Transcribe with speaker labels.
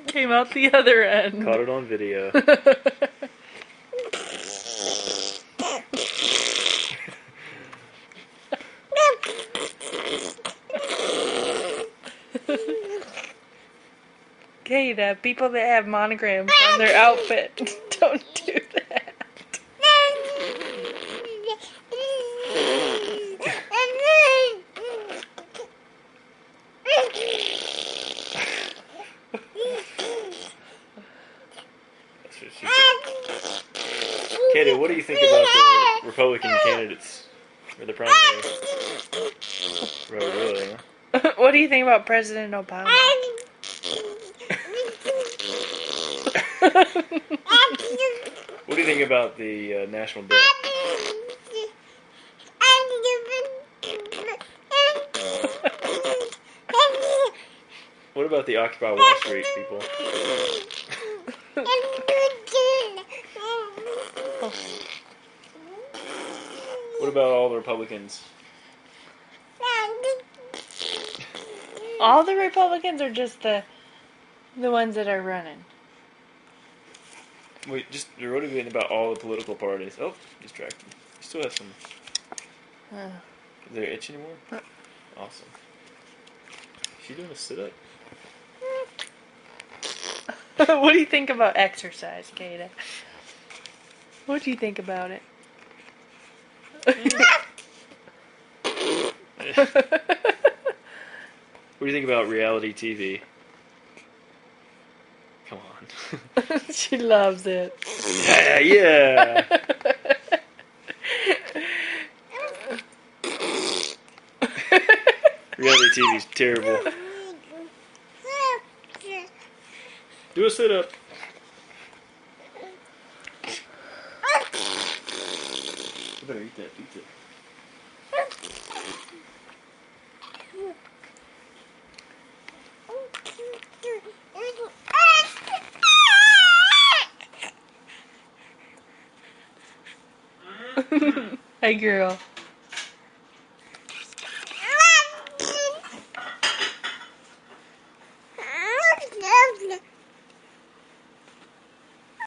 Speaker 1: Came out the other end.
Speaker 2: Caught it on video.
Speaker 1: Okay, the people that have monograms on their outfit, don't do that.
Speaker 2: That's what she said. Katie, what do you think about the Republican candidates for the primary? Really, huh?
Speaker 1: What do you think about President Obama?
Speaker 2: What do you think about the national debt? What about the Occupy Wall Street people? What about all the Republicans?
Speaker 1: All the Republicans are just the ones that are running.
Speaker 2: Wait, what are you about all the political parties? Oh, distracted. You still have some. Is there itch anymore? Awesome. Is she doing a sit-up?
Speaker 1: What do you think about exercise, Kata? What do you think about it?
Speaker 2: What do you think about reality TV? Come on.
Speaker 1: She loves it.
Speaker 2: Yeah. Reality TV's terrible. Do a sit-up. You better eat that pizza.
Speaker 1: Hey, girl.